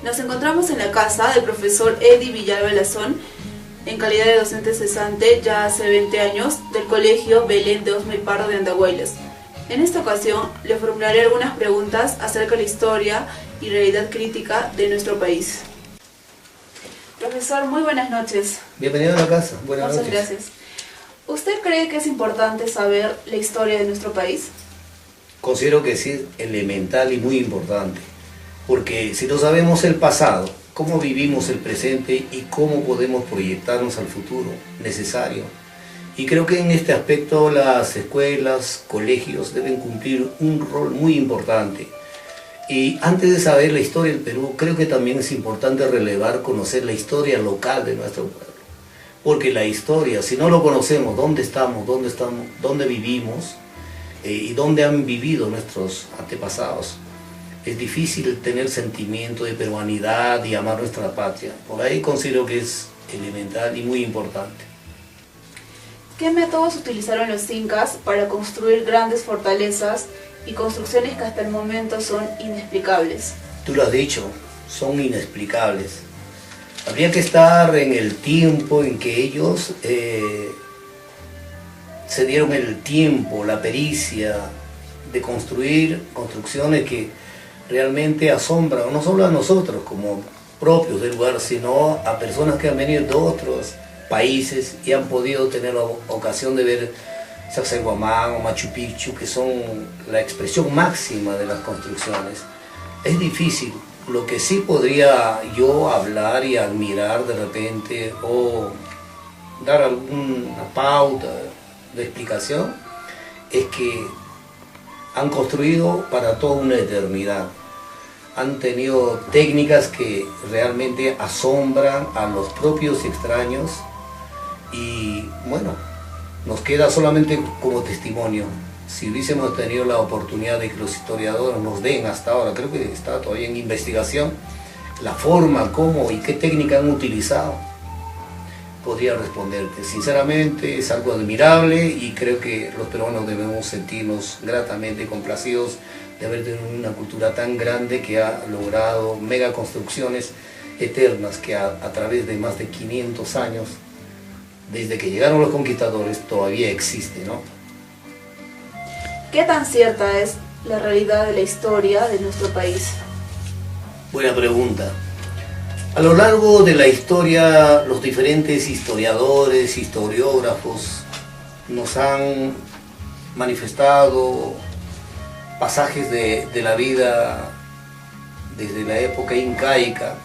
Nos encontramos en la casa del profesor Eddie Villalba Lazón, en calidad de docente cesante ya hace 20 años del Colegio Belén de Osma y Pardo de Andahuaylas. En esta ocasión le formularé algunas preguntas acerca de la historia y realidad crítica de nuestro país. Profesor, muy buenas noches. Bienvenido a la casa. Buenas noches. Muchas gracias. ¿Usted cree que es importante saber la historia de nuestro país? Considero que sí es elemental y muy importante, porque si no sabemos el pasado, cómo vivimos el presente y cómo podemos proyectarnos al futuro, necesario. Y creo que en este aspecto las escuelas, colegios deben cumplir un rol muy importante. Y antes de saber la historia del Perú, creo que también es importante relevar, conocer la historia local de nuestro pueblo. Porque la historia, si no lo conocemos, dónde estamos, dónde vivimos y dónde han vivido nuestros antepasados, es difícil tener sentimiento de peruanidad y amar nuestra patria. Por ahí considero que es elemental y muy importante. ¿Qué métodos utilizaron los incas para construir grandes fortalezas y construcciones que hasta el momento son inexplicables? Tú lo has dicho, son inexplicables. Habría que estar en el tiempo en que ellos se dieron el tiempo, la pericia de construir construcciones que realmente asombran, no solo a nosotros como propios del lugar, sino a personas que han venido de otros países y han podido tener la ocasión de ver Sacsayhuamán o Machu Picchu, que son la expresión máxima de las construcciones. Es difícil. Lo que sí podría yo hablar y admirar de repente o dar alguna pauta de explicación es que han construido para toda una eternidad. Han tenido técnicas que realmente asombran a los propios extraños y bueno, nos queda solamente como testimonio. Si hubiésemos tenido la oportunidad de que los historiadores nos den hasta ahora, creo que está todavía en investigación, la forma, cómo y qué técnica han utilizado, podría responderte. Sinceramente es algo admirable y creo que los peruanos debemos sentirnos gratamente complacidos de haber tenido una cultura tan grande que ha logrado megaconstrucciones eternas que a través de más de 500 años, desde que llegaron los conquistadores, todavía existe, ¿no? ¿Qué tan cierta es la realidad de la historia de nuestro país? Buena pregunta. A lo largo de la historia, los diferentes historiadores, historiógrafos, nos han manifestado pasajes de la vida desde la época incaica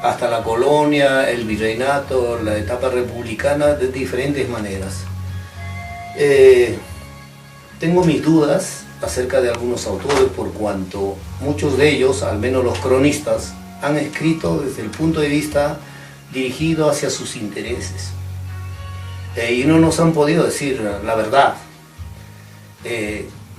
hasta la colonia, el virreinato, la etapa republicana, de diferentes maneras. Tengo mis dudas acerca de algunos autores por cuanto muchos de ellos, al menos los cronistas, han escrito desde el punto de vista dirigido hacia sus intereses y no nos han podido decir la verdad.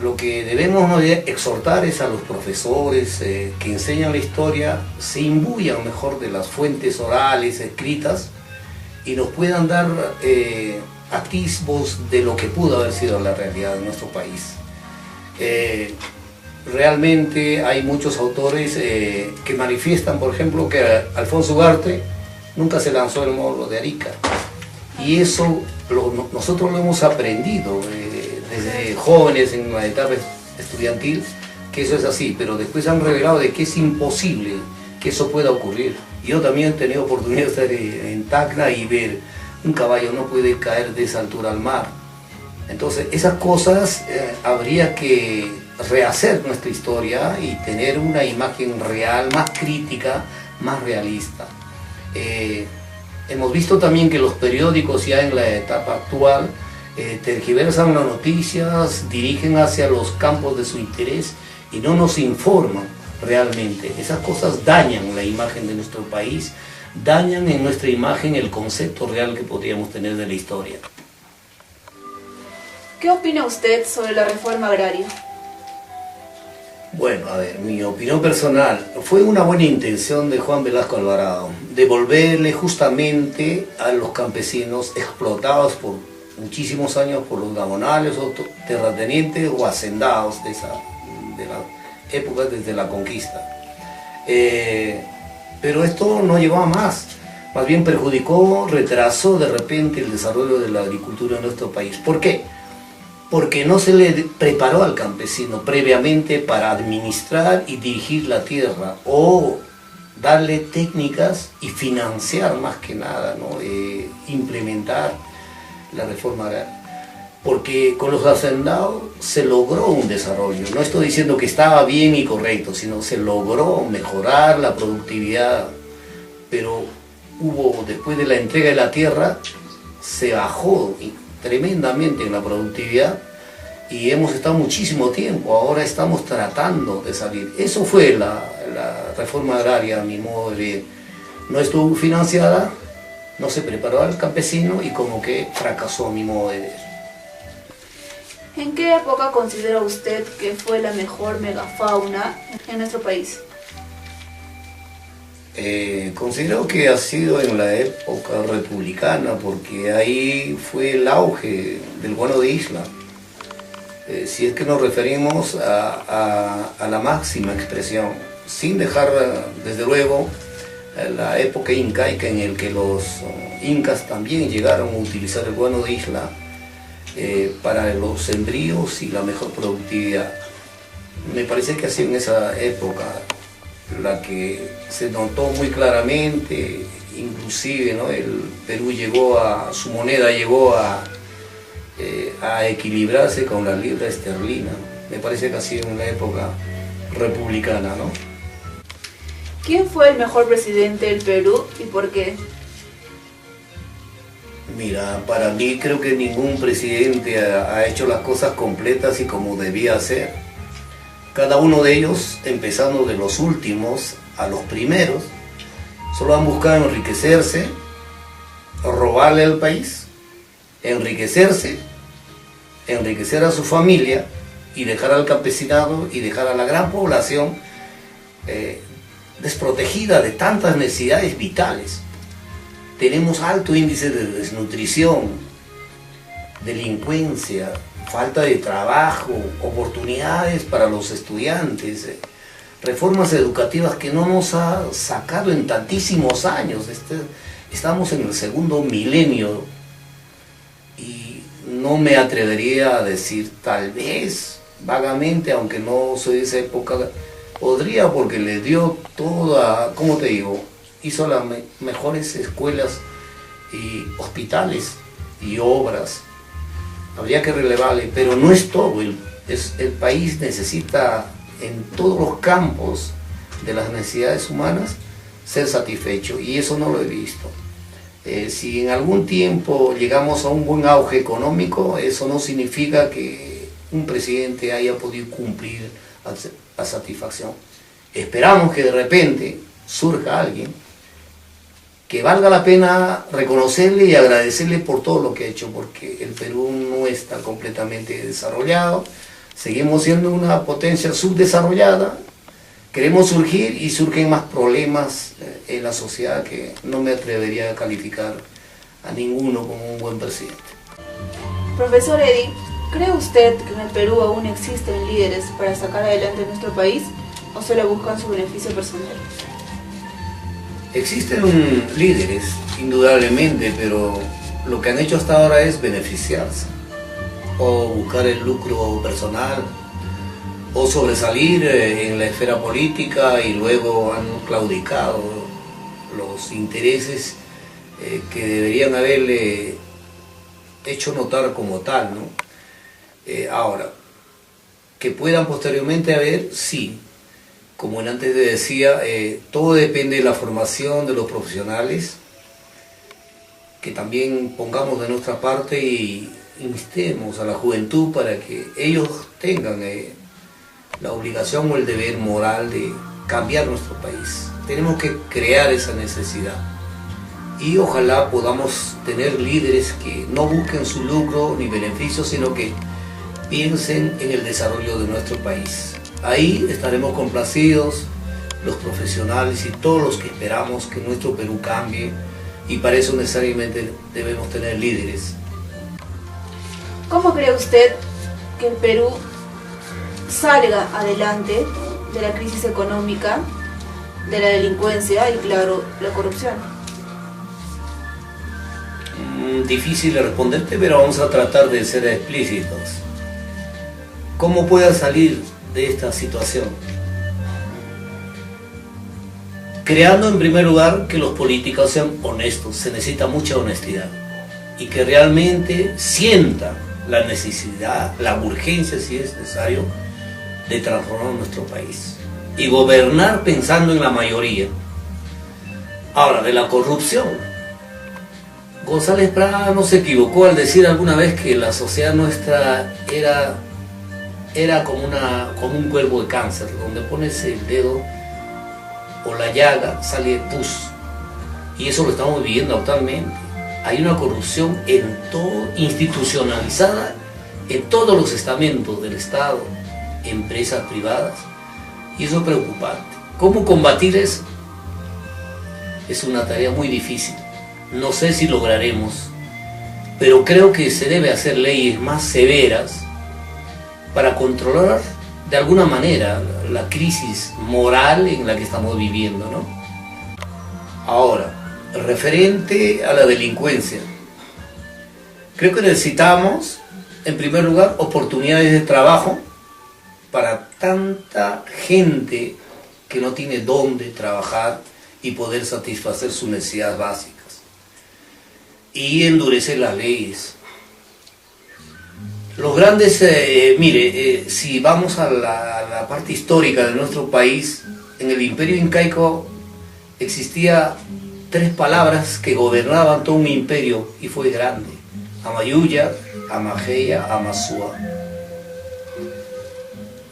Lo que debemos exhortar es a los profesores que enseñan la historia, se imbuyan mejor de las fuentes orales, escritas, y nos puedan dar atisbos de lo que pudo haber sido la realidad de nuestro país. Realmente hay muchos autores que manifiestan, por ejemplo, que Alfonso Ugarte nunca se lanzó el morro de Arica, y eso nosotros lo hemos aprendido desde jóvenes en una etapa estudiantil, que eso es así, pero después han revelado de que es imposible que eso pueda ocurrir. Yo también he tenido oportunidad de estar en Tacna y ver un caballo no puede caer de esa altura al mar. Entonces esas cosas habría que rehacer nuestra historia y tener una imagen real, más crítica, más realista. Hemos visto también que los periódicos ya en la etapa actual tergiversan las noticias, dirigen hacia los campos de su interés y no nos informan realmente. Esas cosas dañan la imagen de nuestro país, dañan en nuestra imagen el concepto real que podríamos tener de la historia. ¿Qué opina usted sobre la reforma agraria? Bueno, a ver, mi opinión personal, fue una buena intención de Juan Velasco Alvarado, devolverle justamente a los campesinos explotados por muchísimos años por los gamonales o terratenientes o hacendados de la época desde la conquista. pero esto no llevó a más bien perjudicó, retrasó de repente el desarrollo de la agricultura en nuestro país. ¿Por qué? Porque no se le preparó al campesino previamente para administrar y dirigir la tierra, o darle técnicas y financiar más que nada, ¿no? Implementar la reforma agraria. Porque con los hacendados se logró un desarrollo. No estoy diciendo que estaba bien y correcto, sino se logró mejorar la productividad, pero después de la entrega de la tierra, se bajó tremendamente en la productividad y hemos estado muchísimo tiempo. Ahora estamos tratando de salir. Eso fue la reforma agraria, a mi modo de ver. No estuvo financiada, no se preparó al campesino y como que fracasó, a mi modo de ver. ¿En qué época considera usted que fue la mejor megafauna en nuestro país? Considero que ha sido en la época republicana, porque ahí fue el auge del guano de isla. Si es que nos referimos a la máxima expresión, sin dejar desde luego la época incaica en el que los incas también llegaron a utilizar el guano de isla para los sembríos y la mejor productividad. Me parece que así en esa época la que se notó muy claramente, inclusive, ¿no? El Perú su moneda llegó a equilibrarse con la libra esterlina. Me parece que ha sido en la época republicana, ¿no? ¿Quién fue el mejor presidente del Perú y por qué? Mira, para mí creo que ningún presidente ha hecho las cosas completas y como debía ser. Cada uno de ellos, empezando de los últimos a los primeros, solo han buscado enriquecerse, robarle al país, enriquecerse, enriquecer a su familia y dejar al campesinado y dejar a la gran población desprotegida de tantas necesidades vitales. Tenemos alto índice de desnutrición, delincuencia, falta de trabajo, oportunidades para los estudiantes, reformas educativas que no nos ha sacado en tantísimos años. Estamos en el segundo milenio y no me atrevería a decir, tal vez, vagamente, aunque no soy de esa época, podría, porque le dio toda, ¿cómo te digo? Hizo las mejores escuelas y hospitales y obras. Habría que relevarle, pero no es todo. El país necesita en todos los campos de las necesidades humanas ser satisfecho, y eso no lo he visto. Si en algún tiempo llegamos a un buen auge económico, eso no significa que un presidente haya podido cumplir a satisfacción. Esperamos que de repente surja alguien que valga la pena reconocerle y agradecerle por todo lo que ha hecho, porque el Perú no está completamente desarrollado, seguimos siendo una potencia subdesarrollada, queremos surgir y surgen más problemas en la sociedad que no me atrevería a calificar a ninguno como un buen presidente. Profesor Eddie, ¿cree usted que en el Perú aún existen líderes para sacar adelante nuestro país o solo buscan su beneficio personal? Existen líderes, indudablemente, pero lo que han hecho hasta ahora es beneficiarse, o buscar el lucro personal, o sobresalir en la esfera política, y luego han claudicado los intereses que deberían haberle hecho notar como tal, ¿no? Ahora, que puedan posteriormente haber, sí. Como antes decía, todo depende de la formación de los profesionales, que también pongamos de nuestra parte y instemos a la juventud para que ellos tengan la obligación o el deber moral de cambiar nuestro país. Tenemos que crear esa necesidad y ojalá podamos tener líderes que no busquen su lucro ni beneficio, sino que piensen en el desarrollo de nuestro país. Ahí estaremos complacidos, los profesionales y todos los que esperamos que nuestro Perú cambie, y para eso necesariamente debemos tener líderes. ¿Cómo cree usted que el Perú salga adelante de la crisis económica de la delincuencia y, claro, la corrupción? Difícil de responderte, pero vamos a tratar de ser explícitos. ¿Cómo pueda salir de esta situación? Creando en primer lugar que los políticos sean honestos, se necesita mucha honestidad y que realmente sientan la necesidad, la urgencia si es necesario, de transformar nuestro país y gobernar pensando en la mayoría. Ahora, de la corrupción, González Prada no se equivocó al decir alguna vez que la sociedad nuestra era como un cuervo de cáncer, donde pones el dedo o la llaga sale pus, y eso lo estamos viviendo actualmente. Hay una corrupción en todo, institucionalizada en todos los estamentos del Estado, empresas privadas, y eso es preocupante. ¿Cómo combatir eso? Es una tarea muy difícil, no sé si lograremos, pero creo que se debe hacer leyes más severas para controlar de alguna manera la crisis moral en la que estamos viviendo, ¿no? Ahora, referente a la delincuencia, creo que necesitamos, en primer lugar, oportunidades de trabajo para tanta gente que no tiene dónde trabajar y poder satisfacer sus necesidades básicas. Y endurecer las leyes. Los grandes, si vamos a la parte histórica de nuestro país, en el Imperio Incaico existía 3 palabras que gobernaban todo un imperio y fue grande: Amayuya, Amajeya, Amasúa.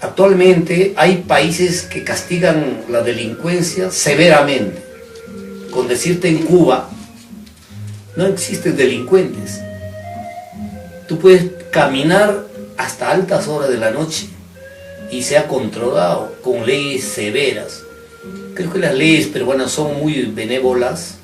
Actualmente hay países que castigan la delincuencia severamente. Con decirte, en Cuba no existen delincuentes. Tú puedes caminar hasta altas horas de la noche y se ha controlado con leyes severas. Creo que las leyes peruanas son muy benévolas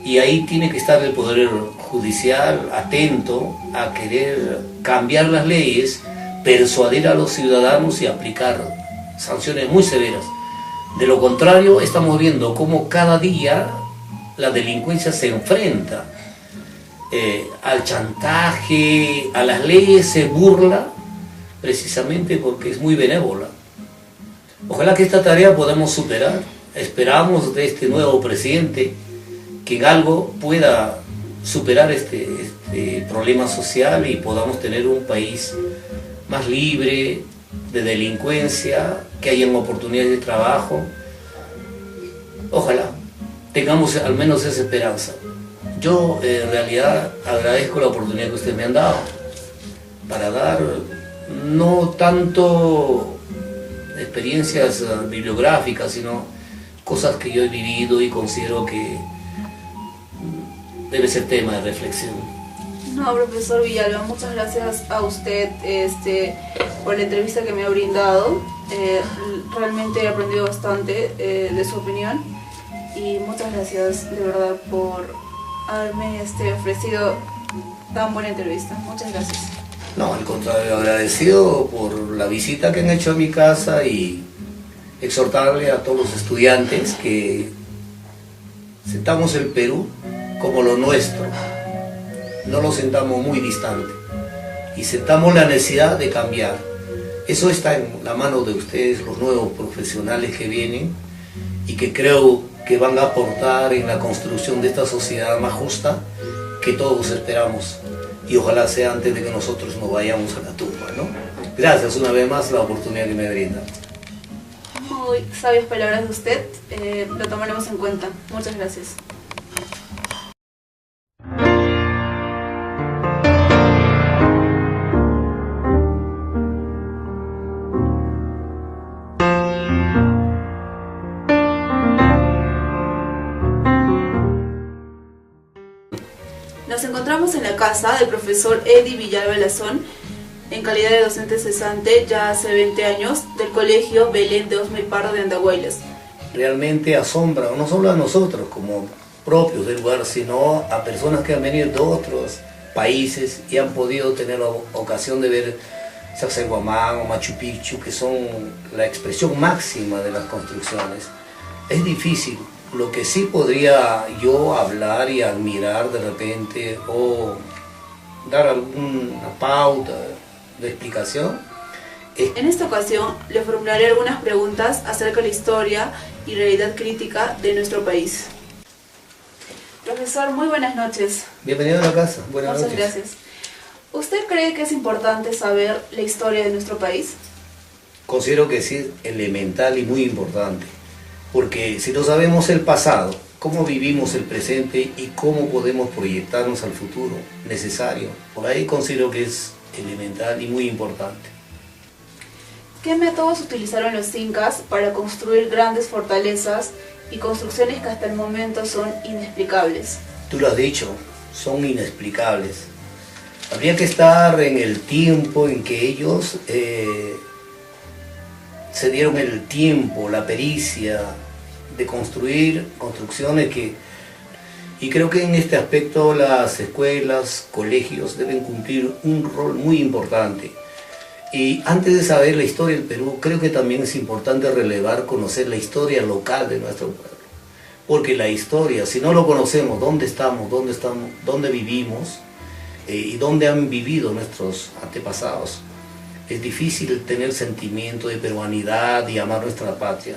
y ahí tiene que estar el Poder Judicial atento a querer cambiar las leyes, persuadir a los ciudadanos y aplicar sanciones muy severas. De lo contrario, estamos viendo cómo cada día la delincuencia se enfrenta al chantaje, a las leyes, se burla precisamente porque es muy benévola. Ojalá que esta tarea podamos superar. Esperamos de este nuevo presidente que en algo pueda superar este problema social y podamos tener un país más libre de delincuencia, que hayan oportunidades de trabajo. Ojalá tengamos al menos esa esperanza. Yo en realidad agradezco la oportunidad que ustedes me han dado para dar no tanto experiencias bibliográficas, sino cosas que yo he vivido y considero que debe ser tema de reflexión. No, profesor Villalba, muchas gracias a usted por la entrevista que me ha brindado. Realmente he aprendido bastante de su opinión y muchas gracias de verdad por haberme ofrecido tan buena entrevista. Muchas gracias. No, al contrario, agradecido por la visita que han hecho a mi casa y exhortarle a todos los estudiantes que sentamos el Perú como lo nuestro, no lo sentamos muy distante y sentamos la necesidad de cambiar. Eso está en la mano de ustedes, los nuevos profesionales que vienen y que creo que van a aportar en la construcción de esta sociedad más justa que todos esperamos, y ojalá sea antes de que nosotros nos vayamos a la tumba, ¿no? Gracias una vez más la oportunidad que me brindan. Muy sabias palabras de usted, lo tomaremos en cuenta. Muchas gracias. Nos encontramos en la casa del profesor Eddie Villalba Lazón, en calidad de docente cesante ya hace 20 años del Colegio Belén de Osma y Pardo de Andahuaylas. Realmente asombra, no solo a nosotros como propios del lugar, sino a personas que han venido de otros países y han podido tener la ocasión de ver Sacsayhuamán o Machu Picchu, que son la expresión máxima de las construcciones. Es difícil. Lo que sí podría yo hablar y admirar de repente o dar alguna pauta de explicación. En esta ocasión le formularé algunas preguntas acerca de la historia y realidad crítica de nuestro país. Profesor, muy buenas noches. Bienvenido a la casa. Buenas Muchas noches. gracias. ¿Usted cree que es importante saber la historia de nuestro país? Considero que sí es elemental y muy importante, porque si no sabemos el pasado, cómo vivimos el presente y cómo podemos proyectarnos al futuro necesario, por ahí considero que es elemental y muy importante. ¿Qué métodos utilizaron los incas para construir grandes fortalezas y construcciones que hasta el momento son inexplicables? Tú lo has dicho, son inexplicables. Habría que estar en el tiempo en que ellos se dieron el tiempo, la pericia de construir construcciones y creo que en este aspecto las escuelas, colegios deben cumplir un rol muy importante. Y antes de saber la historia del Perú, creo que también es importante relevar, conocer la historia local de nuestro pueblo. Porque la historia, si no lo conocemos, dónde estamos, dónde vivimos y dónde han vivido nuestros antepasados, es difícil tener sentimiento de peruanidad y amar nuestra patria.